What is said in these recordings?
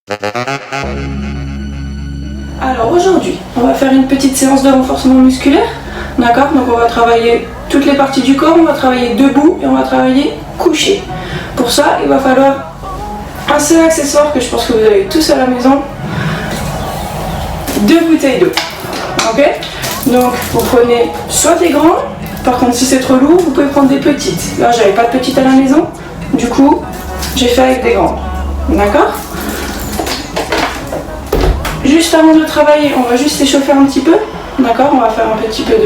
Alors aujourd'hui, on va faire une petite séance de renforcement musculaire. D'accord? Donc on va travailler toutes les parties du corps, on va travailler debout et on va travailler couché. Pour ça, il va falloir un seul accessoire que je pense que vous avez tous à la maison. 2 bouteilles d'eau. Ok? Donc vous prenez soit des grands, par contre si c'est trop lourd, vous pouvez prendre des petites. Là j'avais pas de petites à la maison, du coup j'ai fait avec des grandes. D'accord? Juste avant de travailler, on va juste échauffer un petit peu. D'accord? On va faire un petit peu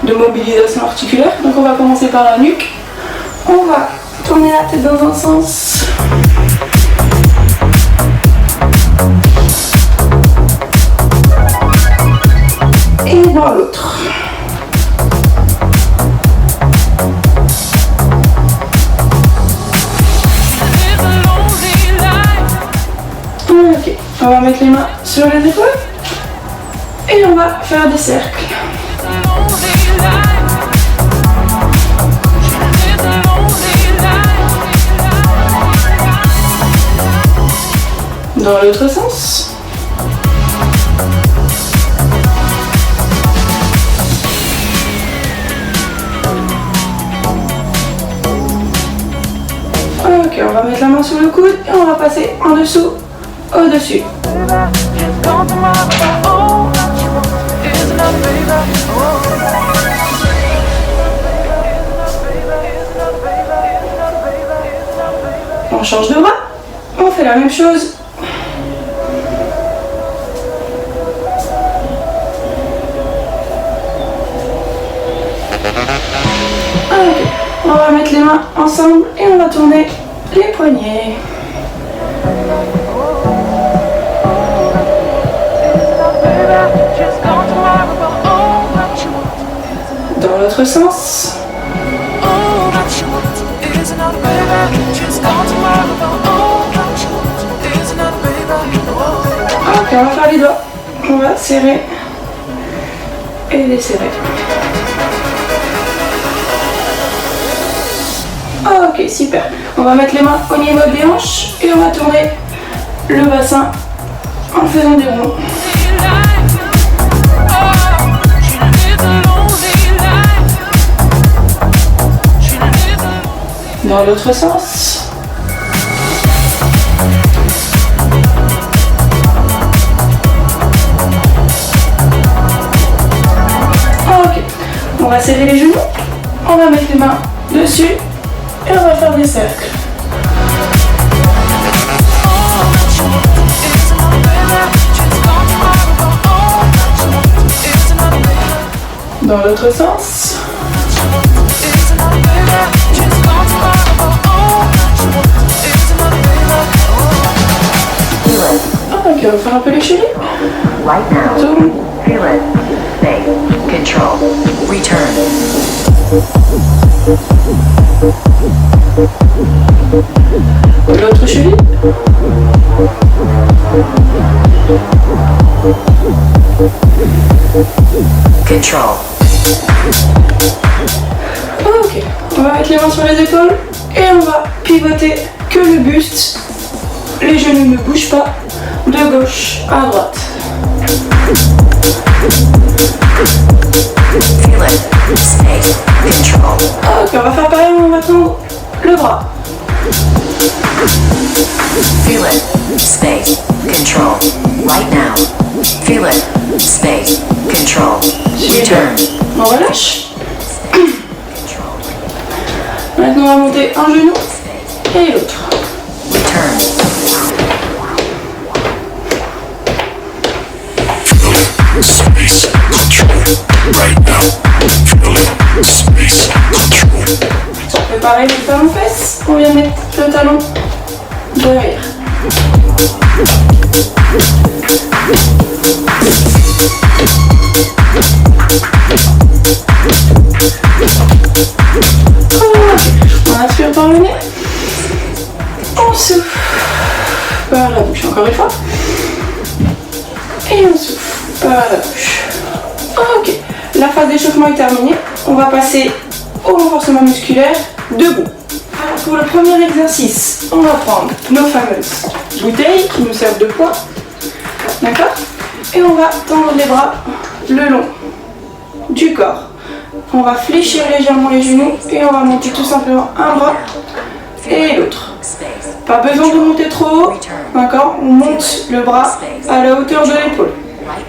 de mobilisation articulaire. Donc on va commencer par la nuque. On va tourner la tête dans un sens. Et dans l'autre. Ok, on va mettre les mains sur les épaules et on va faire des cercles. Dans l'autre sens. Ok, on va mettre la main sur le coude et on va passer en dessous, au-dessus. On change de bras, on fait la même chose. Ok, on va mettre les mains ensemble et on va tourner les poignets. Dans l'autre sens. Ok, on va faire les doigts. On va serrer et desserrer. Ok, super. On va mettre les mains au niveau des hanches et on va tourner le bassin en faisant des ronds. Dans l'autre sens. Ok, on va serrer les genoux, on va mettre les mains dessus et on va faire des cercles. Dans l'autre sens. Ok, on va faire un peu les chevilles. Tourne. Feel it. Stay. Control. Return. L'autre cheville. Control. Ok, on va mettre les mains sur les épaules et on va pivoter que le buste. Les genoux ne bougent pas de gauche à droite. Feel it. Stay. Control. Ok, on va faire pareil, on va tendre le bras. Feel it. Stay. Control. Right now. Feel it. Stay. Control. Return. On relâche. Maintenant on va monter un genou et l'autre. Return. Space control right now. Feel it. Space control. On fait pareil les talons fesses. On vient mettre le talon derrière. On inspire par le nez. On souffle par la bouche encore une fois. Et on souffle par la bouche. Ok, la phase d'échauffement est terminée. On va passer au renforcement musculaire debout. pour le premier exercice, on va prendre nos fameuses bouteilles qui nous servent de poids. D'accord? Et on va tendre les bras le long du corps. On va fléchir légèrement les genoux et on va monter tout simplement un bras et l'autre. Pas besoin de monter trop haut, d'accord? On monte le bras à la hauteur de l'épaule.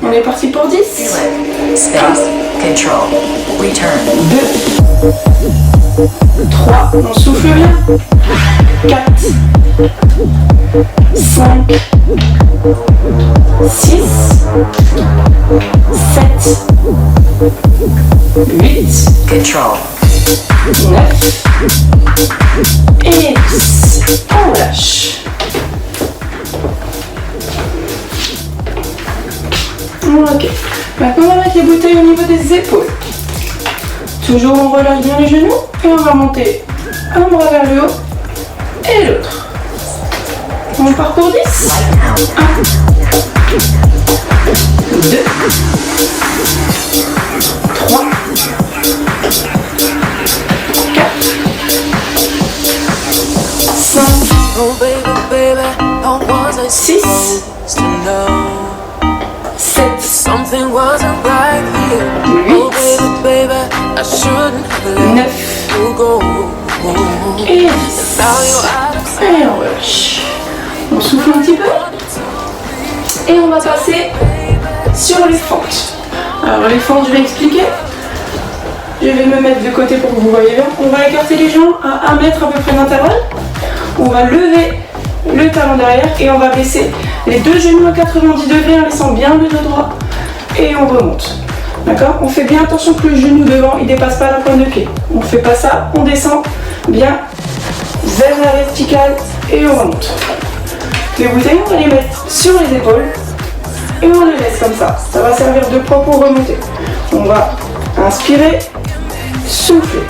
On est parti pour 10. Space. Control. Return. 2, 3, on souffle bien. 4, 5, 6, 7, 8, Control. 9 et 10. On relâche. Ok. Maintenant on va mettre les bouteilles au niveau des épaules. Toujours on relâche bien les genoux et on va monter un bras vers le haut et l'autre. On part pour 10. 1, 2, 3, 4, 5, Oh baby, baby, how was I 6, supposed to know 7, something wasn't right here? Oh baby, baby, I shouldn't have let 9 you go. et 10. Now you're out of Et on relâche. On souffle un petit peu. Et on va passer sur les fentes. Alors les fentes, je vais expliquer. Je vais me mettre de côté pour que vous voyez bien. On va écarter les jambs à 1 mètre à peu près d'intervalle. On va lever le talon derrière et on va baisser les deux genoux à 90 degrés en laissant bien le dos droit. Et on remonte. D'accord? On fait bien attention que le genou devant il dépasse pas la pointe de pied. On fait pas ça, on descend bien vers la verticale et on remonte. Les bouteilles, on va les mettre sur les épaules et on les laisse comme ça. Ça va servir de poids pour remonter. On va inspirer, souffler.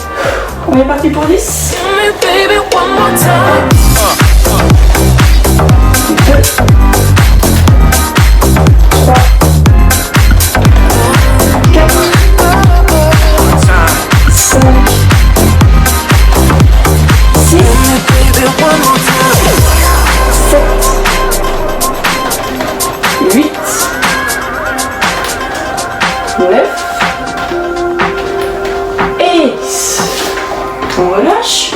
On est parti pour 10. Give me baby one more time. 2, 3, 4, 5, 6, Baby one more time. 7, 8, 9 et 10. On relâche.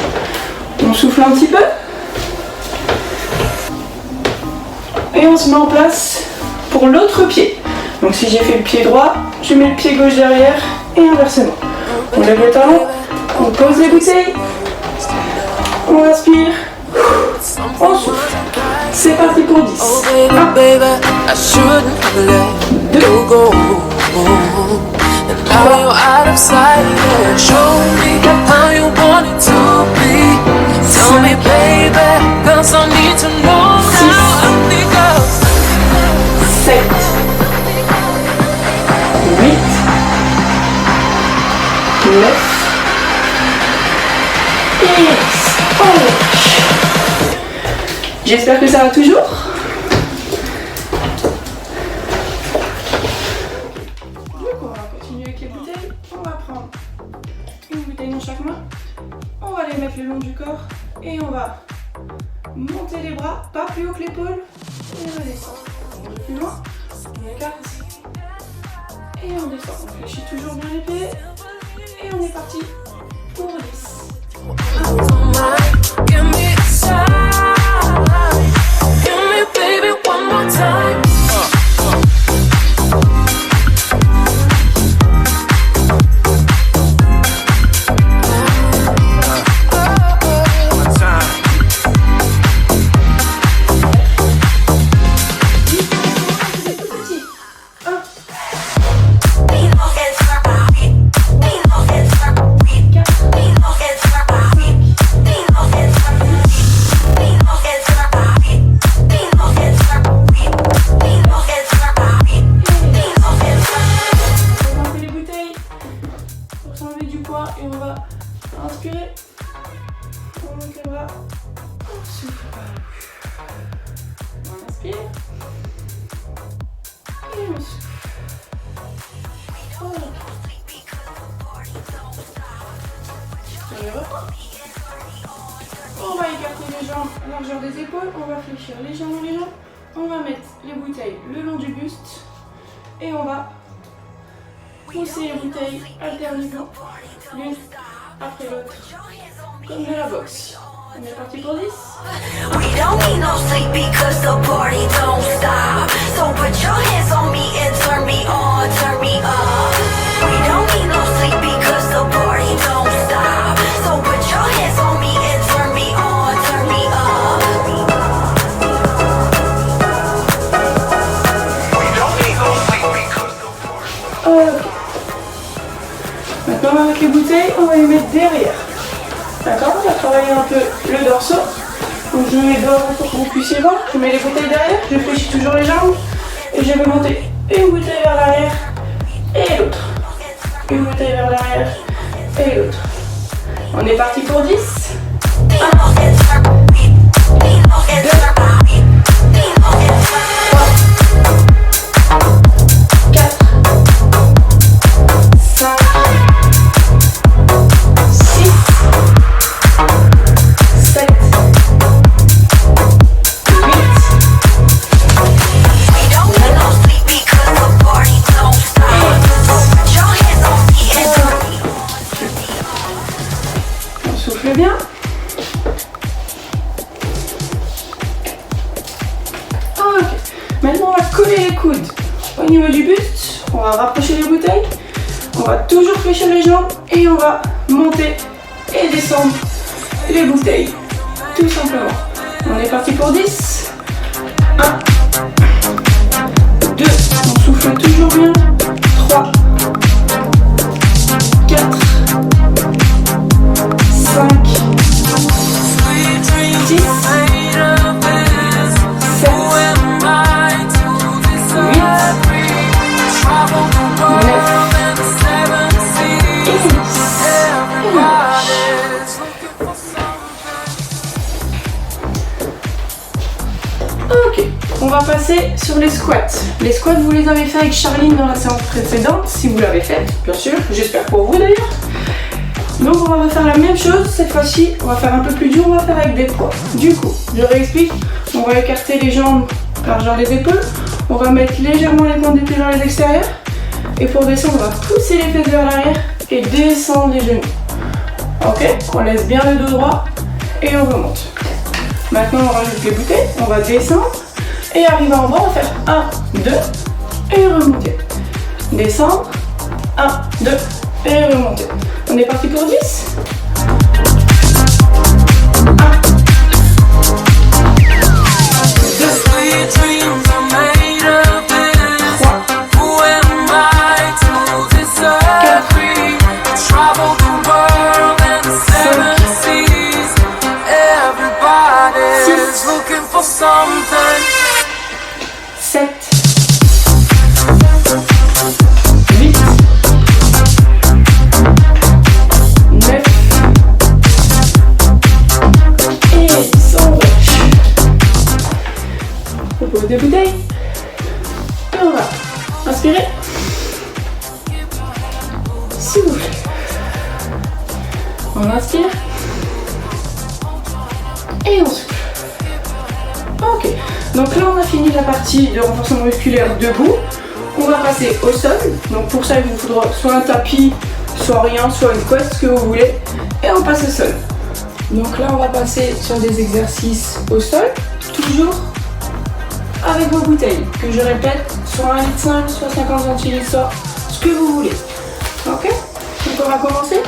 On souffle un petit peu. Et on se met en place pour l'autre pied. Donc si j'ai fait le pied droit, je mets le pied gauche derrière et inversement. On lève le talon, on pose les bouteilles, on inspire, on souffle. C'est parti pour 10. Oh baby, 1, baby, I shouldn't have let you go. And now you're out of sight. Yeah. Show me how you want it to be. Tell me, baby, 'cause I need to know now. I think of 7, 8, 9 et 10. On relâche. J'espère que ça va toujours. Donc on va continuer avec les bouteilles. On va prendre une bouteille dans chaque main. On va les mettre le long du corps et on va monter les bras, pas plus haut que l'épaule, et on va descendre. On va plus loin, on écarte et on descend. On fléchit toujours bien les pieds et on est parti pour 10. give me a sign. Give me, baby, one more time. Et on va inspirer, on monte les bras, on souffle. On inspire et on souffle. Voilà. Et on reprend. On va écarter les jambes, largeur des épaules, on va fléchir légèrement les jambes, on va mettre les bouteilles le long du buste et on va pousser les bouteilles alternativement l'une après l'autre, comme de la boxe. On est parti pour 10. We don't need no sleep because the party don't stop. So put your hands on me and turn me on, turn me up. We don't need no sleep because the party don't stop. So put your hands on me and turn me on, turn me up. We don't need no sleep because the party. Ok. Maintenant avec les bouteilles, on va les mettre derrière. D'accord, on va travailler un peu le dorsal. Donc je mets les doigts pour que vous puissiez voir. Je mets les bouteilles derrière, je fléchis toujours les jambes. Et je vais monter une bouteille vers l'arrière et l'autre. Une bouteille vers l'arrière et l'autre. On est parti pour 10. 8. On va rapprocher les bouteilles. On va toujours fléchir les jambes et on va monter et descendre les bouteilles. Tout simplement. On est parti pour 10. 1, 2, on souffle toujours bien. 3, 4, 5, 6, 7, 8, 9. Ok, on va passer sur les squats. Les squats, vous les avez fait avec Charline dans la séance précédente, si vous l'avez fait, bien sûr, j'espère pour vous d'ailleurs. Donc on va refaire la même chose, cette fois-ci, on va faire un peu plus dur, on va faire avec des poids. Du coup, je réexplique, on va écarter les jambes, largeur des épaules, on va mettre légèrement les pointes des pieds vers les extérieurs, et pour descendre, on va pousser les fesses vers l'arrière et descendre les genoux. Ok, on laisse bien le dos droit et on remonte. Maintenant, on rajoute les bouteilles, on va descendre et arriver en bas, on va faire 1, 2 et remonter. Descendre, 1, 2 et remonter. On est parti pour 10. 1, 2, 7, 8, 9 et 10. On relâche. On pose des bouteilles et on va inspirer, souffle. On inspire et on souffle. Ok, donc là on a fini la partie de renforcement musculaire debout. On va passer au sol. Donc pour ça il vous faudra soit un tapis, soit rien, soit une couette, ce que vous voulez. Et on passe au sol. Donc là on va passer sur des exercices au sol, toujours avec vos bouteilles. Que je répète, soit 1,5 litre, soit 50 centilitres, soit ce que vous voulez. Ok, donc on va commencer.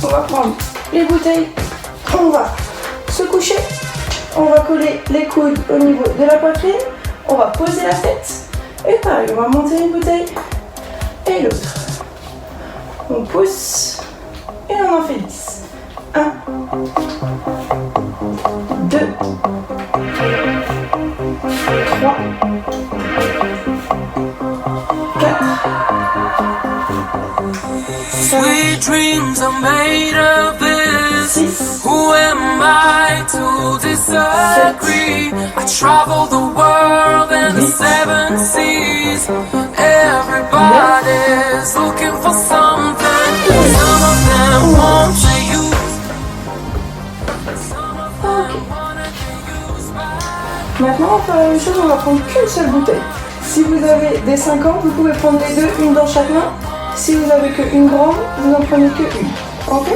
On va prendre les bouteilles, on va se coucher. On va coller les coudes au niveau de la poitrine, on va poser la tête, et pareil, on va monter une bouteille et l'autre. On pousse, et on en fait 10. 1, 2, 3, 4, 5, Sweet dreams are made of this. 6, Who am I to disagree? I travel the world and the 7 seas. Everybody's looking for something. Some of them want to use. Maintenant, on va faire la même chose, on va prendre qu'une seule bouteille. Si vous avez des 50, vous pouvez prendre les deux, une dans chaque main. Si vous n'avez qu'une grande, vous n'en prenez qu'une. Ok?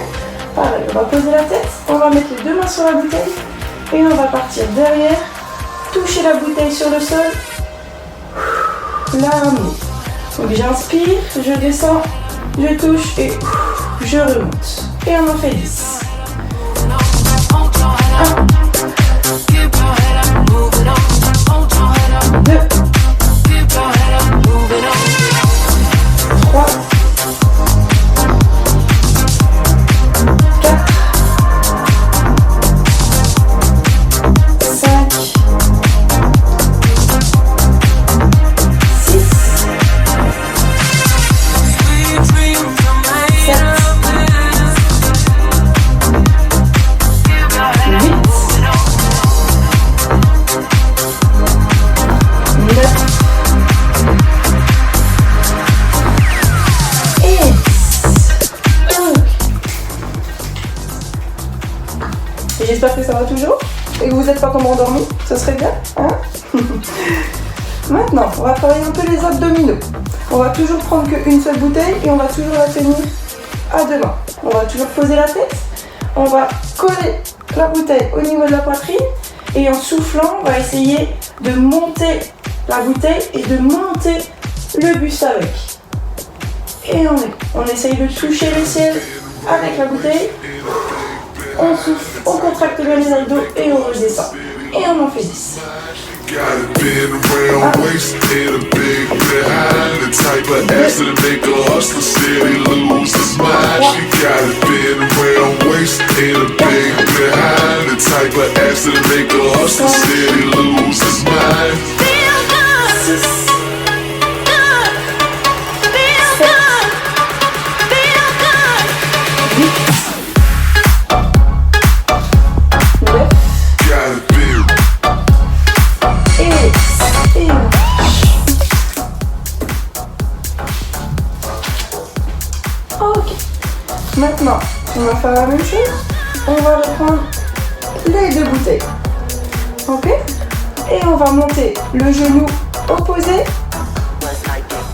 Pareil, on va poser la tête, on va mettre les deux mains sur la bouteille et on va partir derrière, toucher la bouteille sur le sol, la ramener. Donc j'inspire, je descends, je touche et je remonte. Et on en fait 10. 1, 2, 3, 4, 5, 6, 7, 8, 9 et 10. Et j'espère que ça va toujours et que vous n'êtes pas comme endormi, ce serait bien, hein? Maintenant, on va travailler un peu les abdominaux. On va toujours prendre qu'une seule bouteille et on va toujours la tenir à deux mains. On va toujours poser la tête, on va coller la bouteille au niveau de la poitrine et en soufflant, on va essayer de monter la bouteille et de monter le buste avec. Et on essaye de toucher le ciel avec la bouteille. On souffle, on contracte bien les abdos et on redescend. Et on en fait 10. Got it been around waist and a big behind the type of ass that'll make a hustler steady lose his mind. She got it been around waist and a big behind the type of ass that'll make a hustler steady lose his mind. 6, 9 Got it been. et ok. Maintenant, on va faire la même chose. On va reprendre les deux bouteilles. Ok? Et on va monter le genou opposé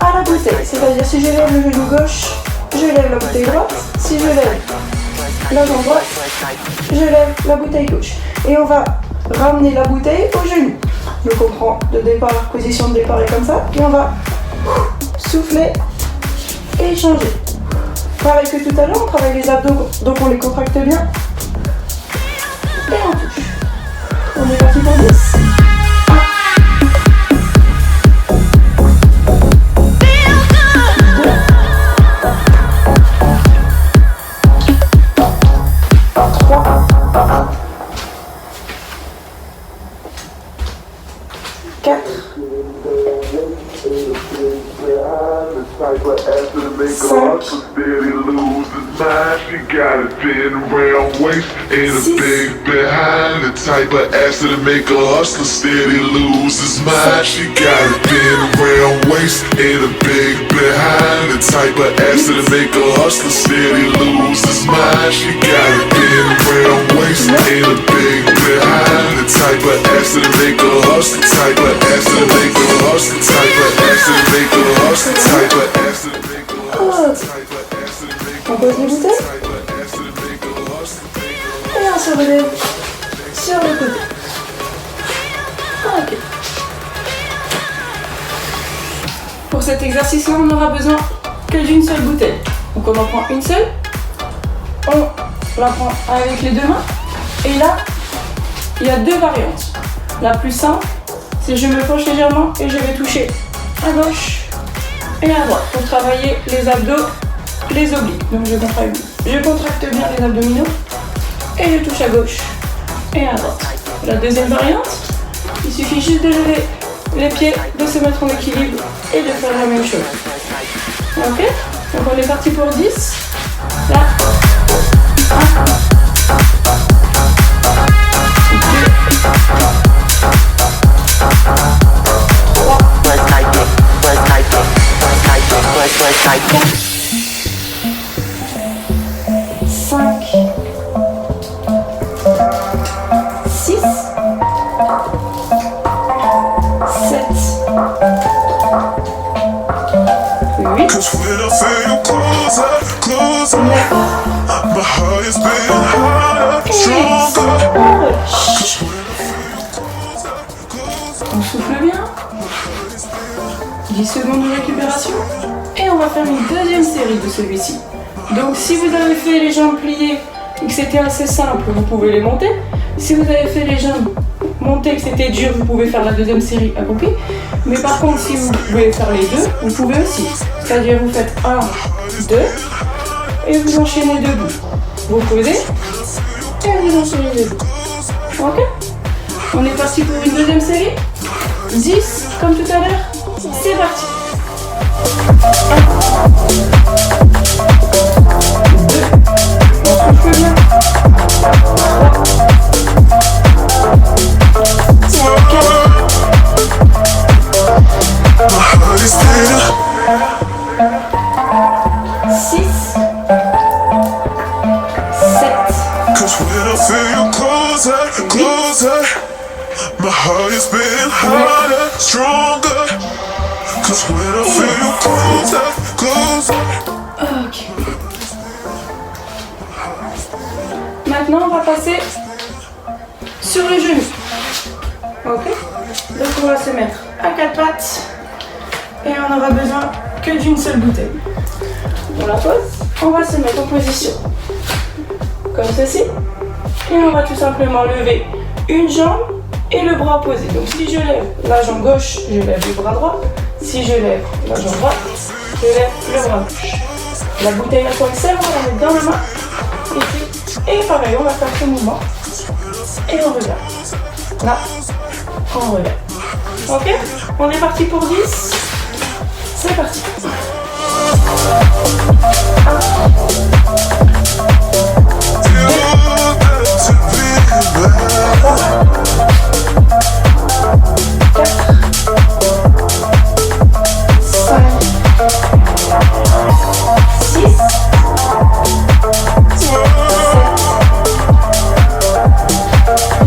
à la bouteille. C'est-à-dire si je lève le genou gauche, je lève la bouteille droite. Si je lève la jambe droite, je lève la bouteille gauche. Et on va ramener la bouteille au genou. Donc on prend de départ, position de départ est comme ça. Et on va souffler et changer. Pareil que tout à l'heure, on travaille les abdos, donc on les contracte bien. Et on touche. On est parti pour 10. 4, 5, She got it been around waist and a big behind the type of ass that'll make a hustler steady lose his mind. She got it been around waist and a big behind the type of ass that'll make a hustler steady lose his mind. She got it been around waist and a big behind the type of ass that'll make a hustler type of ass that'll make a hustler type of ass that'll make a hustler type of ass that'll make a hustler type of ass that'll make a on pose les bouteilles et on se relève sur le côté. Ok. Pour cet exercice-là, on n'aura besoin que d'une seule bouteille. Donc on en prend une seule, on la prend avec les deux mains et là, il y a deux variantes. La plus simple, c'est je me penche légèrement et je vais toucher à gauche et à droite pour travailler les abdos, les obliques. Donc je contracte bien les abdominaux et je touche à gauche et à droite. La deuxième variante, il suffit juste de lever les pieds, de se mettre en équilibre et de faire la même chose. Ok? Donc on est parti pour 10. Là. 1, 5, 6, 7, 8, 9, 8, Cause when I feel you closer, closer, 9, my heart is beating harder, stronger. on relâche. On souffle bien. 10 secondes de récupération. Et on va faire une deuxième série de celui-ci. Donc si vous avez fait les jambes pliées et que c'était assez simple, vous pouvez les monter. Si vous avez fait les jambes montées et que c'était dur, vous pouvez faire la deuxième série accomplie. Mais par contre, si vous pouvez faire les deux, vous pouvez aussi. C'est-à-dire vous faites 1, 2 et vous enchaînez debout. Vous posez et vous enchaînez debout. Ok? On est parti pour une deuxième série. 10 comme tout à l'heure. C'est parti. 2, on souffle bien. 3, 4, My heart is beating. 6, 7, Cause when I feel you closer, closer, my heart is beating harder, stronger. Cause when I feel you closer, closer. ok. Maintenant, on va passer sur les genoux. Ok? Donc, on va se mettre à quatre pattes et on n'aura besoin que d'une seule bouteille. On la pose, on va se mettre en position comme ceci et on va tout simplement lever une jambe et le bras opposé. Donc, si je lève la jambe gauche, je lève le bras droit. Si je lève la jambe droite, je lève le bras gauche. La bouteille à quoi elle sert, on va la mettre dans la main. Et pareil, on va faire ce mouvement. Et on regarde. Là, on regarde. Ok? On est parti pour 10. C'est parti.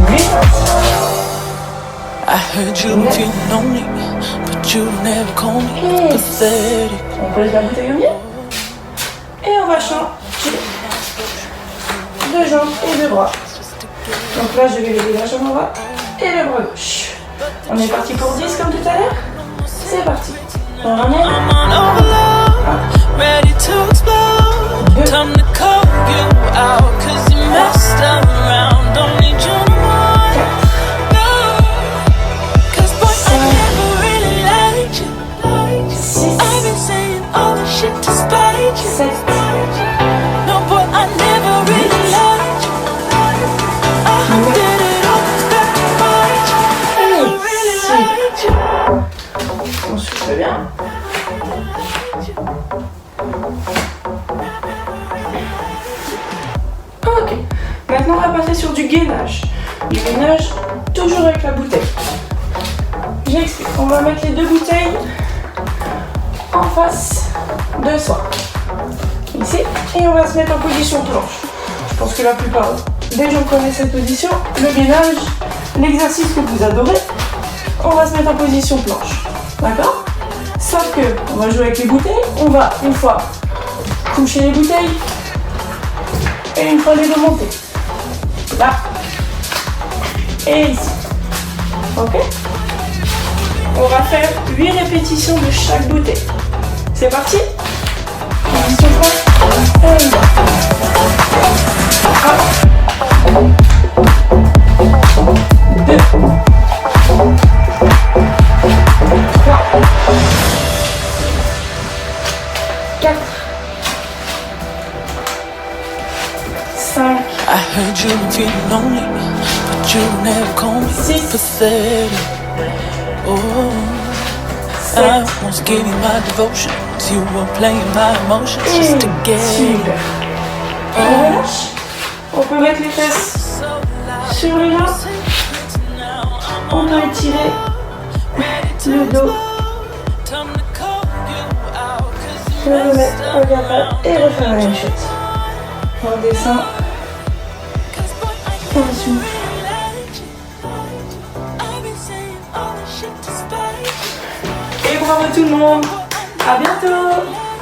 8. I heard you were feeling lonely, but you never called me pathetic. On pose la bouteille au milieu. Et on va changer de jambes et de bras. Donc là, je vais lever la jambe droite et le bras gauche. On est parti pour 10 comme tout à l'heure. C'est parti. On ramène. I'm on overload, ready to explode. Time to call you out, cause you messed around. Don't need you no more. No. Cause boy, I never really liked you. I've been saying all the shit to spite you. 7. No, boy, I never really liked you. I did it all back to fight you. Never really liked you. On souffle bien. Ok. Maintenant, on va passer sur du gainage. Du gainage, toujours avec la bouteille. J'explique. On va mettre les deux bouteilles en face de soi. Ici. Et on va se mettre en position planche. Je pense que la plupart des gens connaissent cette position. Le gainage, l'exercice que vous adorez, on va se mettre en position planche. D'accord? Sauf que on va jouer avec les bouteilles. On va une fois coucher les bouteilles et une fois les remonter. Là et ici. Ok? On va faire 8 répétitions de chaque bouteille. C'est parti? Position planche. Et on y va. 1, 2, 3, 4, 5, I heard you were feeling lonely, but you never called me 6, pathetic. Oh, I once gave you my devotion. You were playing my emotions just to get super. it. On relâche. On peut mettre les fesses sur les jambes. On peut étirer le dos. Je vais remettre en diaphragme et refaire la même chose. On descend. On souffle. Et bravo tout le monde. À bientôt.